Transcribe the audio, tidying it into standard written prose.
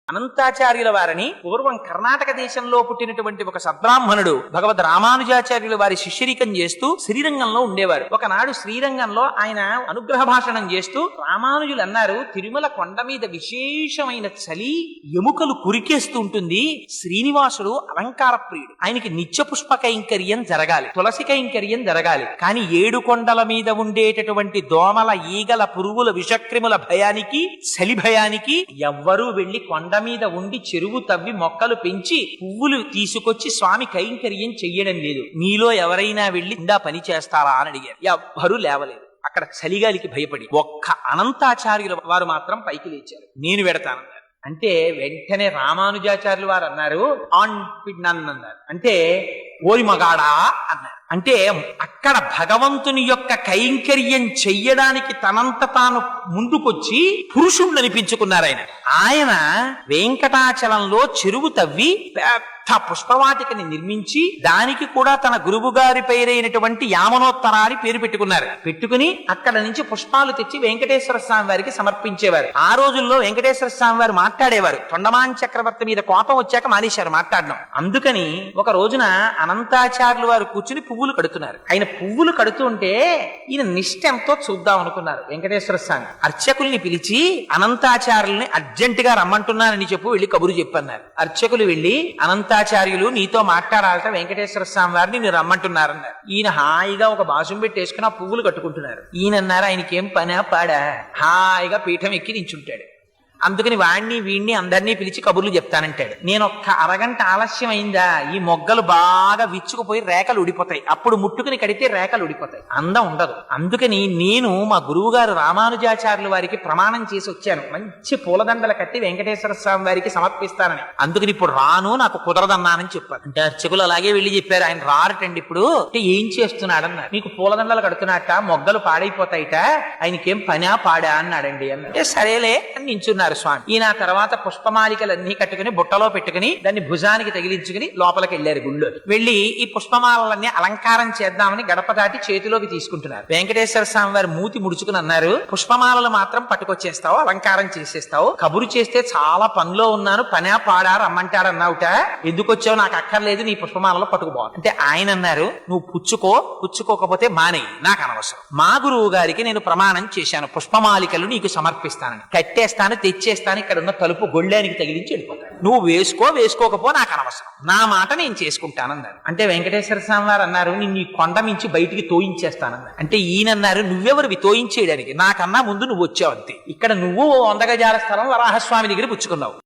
అనంతాచార్యుల వారిని పూర్వం కర్ణాటక దేశంలో పుట్టినటువంటి ఒక సద్బ్రాహ్మణుడు భగవద్ రామానుజాచార్యుల వారి శిష్యరికం చేస్తూ శ్రీరంగంలో ఉండేవారు. ఒకనాడు శ్రీరంగంలో ఆయన అనుగ్రహ భాషణం చేస్తూ రామానుజులు అన్నారు, తిరుమల కొండ మీద విశేషమైన చలి ఎముకలు కురికేస్తూ ఉంటుంది. శ్రీనివాసుడు అలంకార ప్రియుడు, ఆయనకి నిత్య పుష్ప కైంకర్యం జరగాలి, తులసి కైంకర్యం జరగాలి. కానీ 7 కొండల మీద ఉండేటటువంటి దోమల, ఈగల, పురుగుల, విషక్రిముల భయానికి, చలి భయానికి ఎవ్వరూ వెళ్లి కొండ మీద ఉండి చెరువు తవ్వి మొక్కలు పెంచి పువ్వులు తీసుకొచ్చి స్వామి కైంకర్యం చెయ్యడం లేదు. మీలో ఎవరైనా వెళ్లి ఇందా పని చేస్తారా అని అడిగారు. ఎవ్వరూ లేవలేదు. అక్కడ చలిగాలికి భయపడి ఒక్క అనంతాచార్యుల వారు మాత్రం పైకి లేచారు. నేను వెడతానన్నారు. అంటే వెంటనే రామానుజాచార్యులు వారు అన్నారు, అన్నారు. అంటే ఓరి మగాడా అన్నారు. అంటే అక్కడ భగవంతుని యొక్క కైంకర్యం చెయ్యడానికి తనంత తాను ముందుకొచ్చి పురుషుణ్ణి అనిపించుకున్నారు. ఆయన వెంకటాచలంలో చెరువు తవ్వి పుష్పవాటికని నిర్మించి దానికి కూడా తన గురువు గారి పేరైనటువంటి యామనోత్తరాన్ని పేరు పెట్టుకున్నారు. పెట్టుకుని అక్కడ నుంచి పుష్పాలు తెచ్చి వెంకటేశ్వర స్వామి వారికి సమర్పించేవారు. ఆ రోజుల్లో వెంకటేశ్వర స్వామి వారు మాట్లాడేవారు. తొండమాన్ చక్రవర్తి మీద కోపం వచ్చాక మానేశారు మాట్లాడడం. అందుకని ఒక రోజున అనంతాచార్యులు వారు కూర్చుని పువ్వులు కడుతున్నారు. ఆయన పువ్వులు కడుతుంటే ఈయన నిష్ఠ ఎంతో చూద్దాం అనుకున్నారు. వెంకటేశ్వర స్వామి అర్చకుల్ని పిలిచి అనంతాచార్యుల్ని అర్జెంటుగా రమ్మంటున్నానని చెప్పు, వెళ్ళి కబురు చెప్పన్నారు. అర్చకులు వెళ్లి అనంతాచార్యులు నీతో మాట్లాడాలట, వెంకటేశ్వర స్వామి వారిని మీరు రమ్మంటున్నారన్నారు. ఈయన హాయిగా ఒక బాసుం పెట్టేసుకుని ఆ పువ్వులు కట్టుకుంటున్నారు. ఈయన అన్నారు, ఆయనకేం పనా పాడా, హాయిగా పీఠం ఎక్కి నించుంటాడు. అందుకని వాణ్ణి వీణ్ణి అందరినీ పిలిచి కబుర్లు చెప్తానంటాడు. నేను ఒక్క అరగంట ఆలస్యం అయిందా ఈ మొగ్గలు బాగా విచ్చుకుపోయి రేఖలు ఉడిపోతాయి. అప్పుడు ముట్టుకుని కడితే రేఖలు ఉడిపోతాయి, అందం ఉండదు. అందుకని నేను మా గురువు గారు రామానుజాచార్యుల వారికి ప్రమాణం చేసి వచ్చాను, మంచి పూలదండలు కట్టి వెంకటేశ్వర స్వామి వారికి సమర్పిస్తానని. అందుకని ఇప్పుడు రాను, నాకు కుదరదన్నానని చెప్పారు. అంటే అర్చకులు అలాగే వెళ్ళి చెప్పారు, ఆయన రారటండి ఇప్పుడు. అంటే ఏం చేస్తున్నాడన్నారు. మీకు పూలదండలు కడుతున్నట్ట, మొగ్గలు పాడైపోతాయిట, ఆయనకేం పనా పాడా అన్నాడండి అంటే సరేలే అని నించున్నారు స్వామి. ఈయన తర్వాత పుష్పమాలికలన్నీ కట్టుకుని బుట్టలో పెట్టుకుని దాన్ని భుజానికి తగిలించుకుని లోపలికి వెళ్లారు. గుళ్ళో వెళ్లి ఈ పుష్పమాలన్నీ అలంకారం చేద్దామని గడప దాటి చేతిలోకి తీసుకుంటున్నారు. వెంకటేశ్వర స్వామి వారు మూతి ముడుచుకుని అన్నారు, పుష్పమాలలు మాత్రం పట్టుకొచ్చేస్తావు, అలంకారం చేసేస్తావు, కబురు చేస్తే చాలా పనిలో ఉన్నాను, పనా పాడా రమ్మంటాడన్నావుట, ఎందుకు వచ్చావు, నాకు అక్కర్లేదు, నీ పుష్పమాలలో పట్టుకుపో అంటే ఆయన అన్నారు, నువ్వు పుచ్చుకోకపోతే మానేయి, నాకు అనవసరం. మా గురువు గారికి నేను ప్రమాణం చేశాను, పుష్పమాలికలు నీకు సమర్పిస్తానని, కట్టేస్తాను, తెచ్చేస్తాను, ఇక్కడ ఉన్న తలుపు గొళ్ళానికి తగిలించి వెళ్ళిపోతాను, నువ్వు వేసుకోకపో, నాకు అనవసరం, నా మాట నేను చేసుకుంటానన్నారు. అంటే వెంకటేశ్వర స్వామి వారు అన్నారు, నిన్ను ఈ కొండ మించి బయటికి తోయించేస్తానన్నారు. అంటే ఈయనన్నారు, నువ్వెవరివి తోయించేయడానికి, నాకన్నా ముందు నువ్వు వచ్చావు అంతే. ఇక్కడ నువ్వు 100 గజాల స్థలం వరాహస్వామి దగ్గర పుచ్చుకున్నావు.